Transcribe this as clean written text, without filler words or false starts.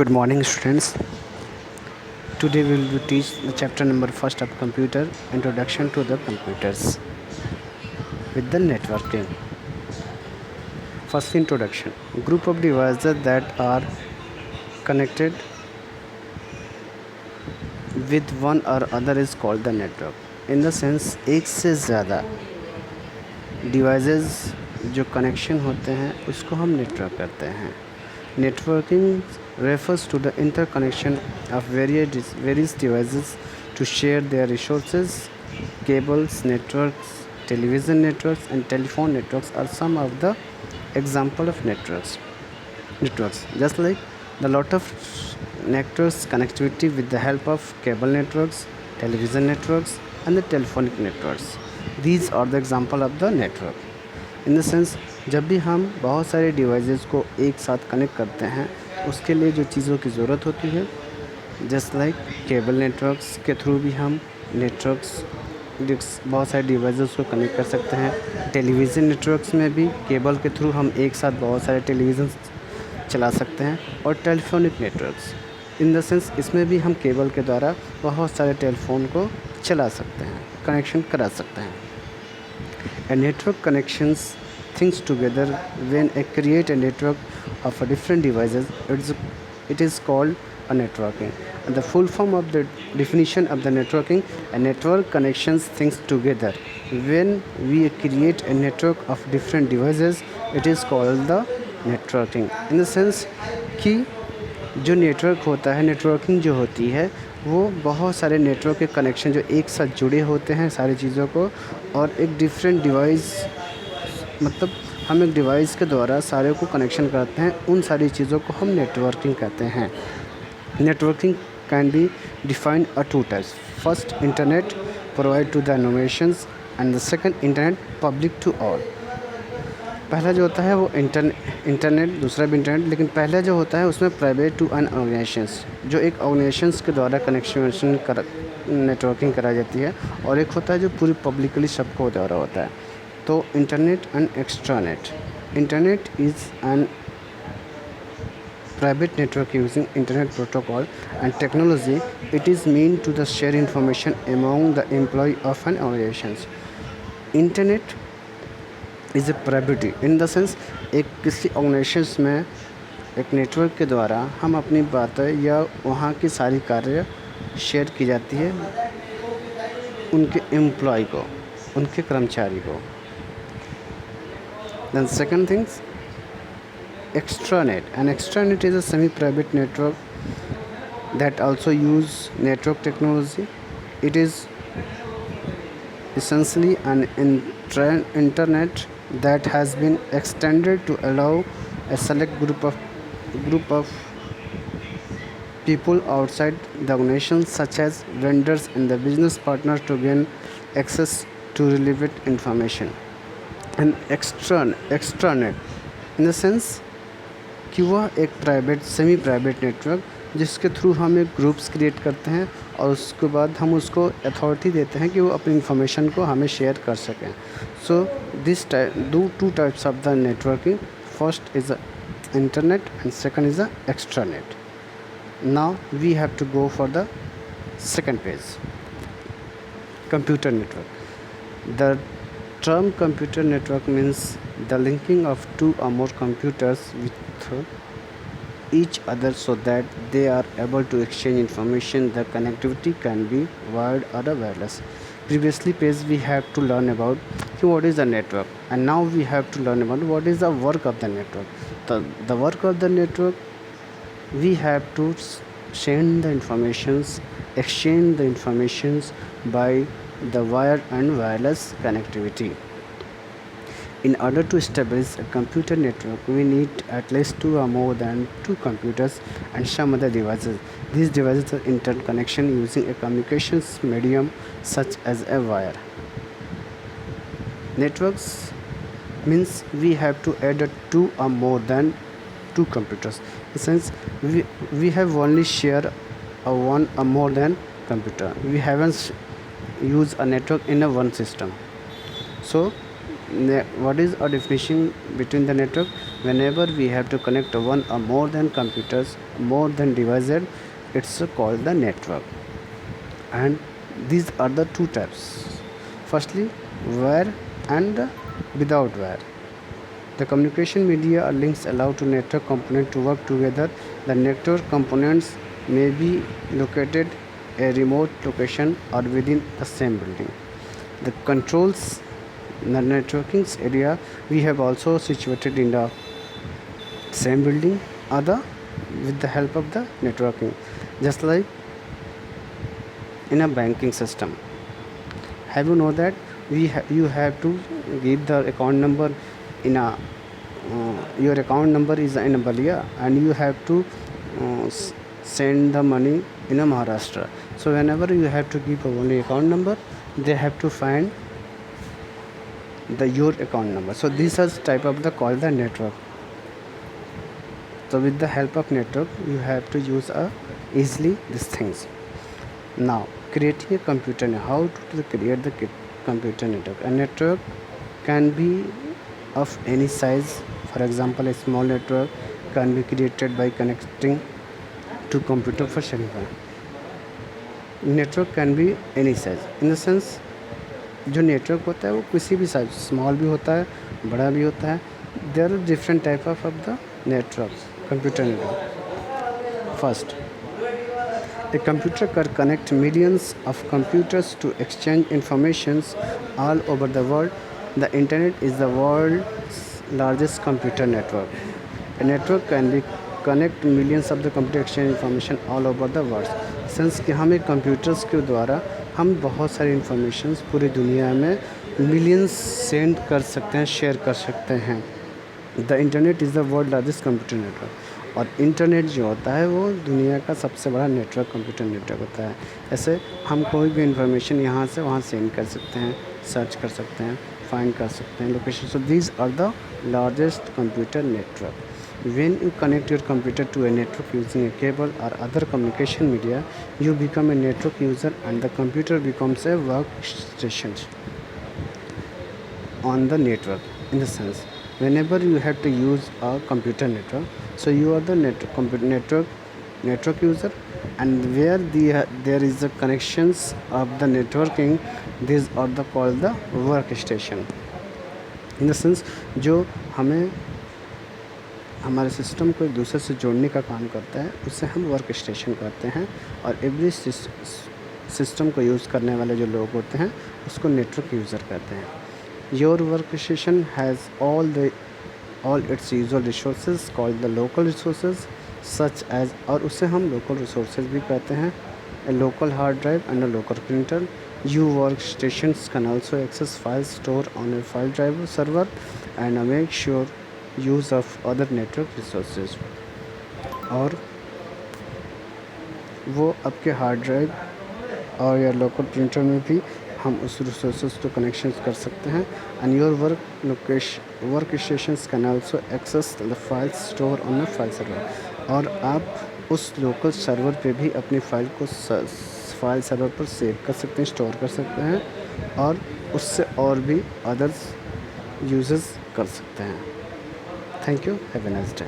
Good morning, students. Today we will teach the chapter number first of computer, introduction to the computers with the networking. First introduction. Group of devices that are connected with one or other is called the network. In the sense एक से ज़्यादा devices जो connection होते हैं उसको हम network कहते हैं. Networking refers to the interconnection of various devices to share their resources. Cables, networks, television networks, and telephone networks are some of the example of networks. Just like the lot of networks connectivity with the help of cable networks, television networks, and the telephonic networks. These are the example of the network. In the sense जब भी हम बहुत सारे devices को एक साथ connect करते हैं उसके लिए जो चीज़ों की ज़रूरत होती है, जस्ट लाइक केबल नेटवर्क्स के थ्रू भी हम नेटवर्क्स बहुत सारे डिवाइसेस को कनेक्ट कर सकते हैं. टेलीविज़न नेटवर्क्स में भी केबल के थ्रू हम एक साथ बहुत सारे टेलीविज़न चला सकते हैं. और telephonic networks in the sense इसमें भी हम केबल के द्वारा बहुत सारे टेलीफोन को चला सकते हैं, कनेक्शन करा सकते हैं. And network connections things together when I create a network of a different devices, it is called a networking. And the full form of the definition of the networking, a network connections things together when we create a network of different devices, it is called the networking. In the sense कि जो network होता है, networking जो होती है वो बहुत सारे नेटवर्क के कनेक्शन जो एक साथ जुड़े होते हैं सारी चीज़ों को, और एक डिफरेंट डिवाइस मतलब हम एक डिवाइस के द्वारा सारे को कनेक्शन करते हैं. उन सारी चीज़ों को हम नेटवर्किंग कहते हैं. Networking can be defined a two types. First, internet provide to the innovations, and the second, internet public to all. पहला जो होता है वो इंटरनेट, दूसरा भी इंटरनेट, लेकिन पहला जो होता है उसमें प्राइवेट टू एन ऑर्गेनाइजेशंस, जो एक ऑर्गेनाइजेशंस के द्वारा कनेक्शन नेटवर्किंग कराई जाती है, और एक होता है जो पूरी पब्लिकली सबको द्वारा होता है. तो internet and extranet. Internet is an private network using internet protocol and technology. It is meant to the share information among the employee of an organization. Internet is a privacy in the sense एक किसी organisations में एक network के द्वारा हम अपनी बातें या वहाँ की सारी कार्य शेयर की जाती है उनके एम्प्लॉय को, उनके कर्मचारी को. Then second things, extranet. An extranet is a semi-private network that also use network technology. It is essentially an internet that has been extended to allow a select group of people outside the organization, such as vendors and the business partners, to gain access to relevant information. And extranet in the sense कि वह एक private semi private network जिसके through हम एक groups create करते हैं और उसके बाद हम उसको अथॉरिटी देते हैं कि वो अपनी इंफॉर्मेशन को हमें शेयर कर सकें. So this two types of the networking. First is internet and second is the extranet. Now we have to go for the second page. Computer network. The term computer network means the linking of two or more computers with each other so that they are able to exchange information. The connectivity can be wired or wireless. Previously page we have to learn about what is the network, and now we have to learn about what is the work of the network. The work of the network, we have to send the informations, exchange the informations by the wired and wireless connectivity. In order to establish a computer network, we need at least two or more than two computers and some other devices. These devices are interconnection using a communications medium such as a wire. Networks means we have to add two or more than two computers. Since we have only share a one or more than computer, we haven't use a network in a one system. So What is a definition between the network? Whenever we have to connect one or more than computers, more than devices, it's called the network. And these are the two types. Firstly, wire and without wire. The communication media or links allow to network component to work together. The network components may be located a remote location or within the same building. The controls, the networking area, we have also situated in the same building or the with the help of the networking, just like in a banking system. Have you know that you have to give the account number in a your account number is in a Balia, and you have to send the money in a Maharashtra. So whenever you have to give only account number, they have to find the your account number. So these are type of the called the network. So with the help of network, you have to use easily these things. Now, creating a computer, how to create the computer network? A network can be of any size. For example, a small network can be created by connecting to computer for sharing. Network can be any size, in the sense जो network होता है वो किसी भी size, small भी होता है, बड़ा भी होता है. There are different type of the network, computer network. First, a computer can connect millions of computers to exchange informations all over the world. The internet is the world's largest computer network. A network can be connect millions of the computer exchange information all over the world. Sense कि हम एक computers के द्वारा हम बहुत सारी informations पूरी दुनिया में मिलियंस सेंड कर सकते हैं, शेयर कर सकते हैं. The internet is the world largest computer network. और इंटरनेट जो होता है वो दुनिया का सबसे बड़ा नेटवर्क, कंप्यूटर नेटवर्क होता है. ऐसे हम कोई भी इंफॉर्मेशन यहाँ से वहाँ सेंड कर सकते हैं, सर्च कर सकते हैं, फाइंड कर सकते हैं location. So these are the largest computer network. When you connect your computer to a network using a cable or other communication media, you become a network user and the computer becomes a workstation on the network. In the sense, whenever you have to use a computer network, so you are the network user, and where there is the connections of the networking, these are the called the workstation. In the sense, जो हमें हमारे system को एक दूसरे से जोड़ने का काम करता है, उससे हम वर्क स्टेशन कहते हैं. और एवरी सिस्टम को यूज़ करने वाले जो लोग होते हैं उसको नेटवर्क यूज़र कहते हैं. Your work station has all its usual resources called the local resources such as, और उससे हम लोकल रिसोर्सेज भी कहते हैं. A local hard drive and a local printer. You work stations can also access file store on a file drive server and make sure use of other network resources. और वो आपके hard drive और या local printer में भी हम उस resources को कनेक्शन कर सकते हैं. And your work stations can also access the file store on a file server. और आप उस लोकल सर्वर पे भी अपनी फाइल को फाइल सर्वर पर सेव कर सकते हैं, स्टोर कर सकते हैं, और उससे और भी अदर्स यूजेस कर सकते हैं. Thank you. Have a nice day.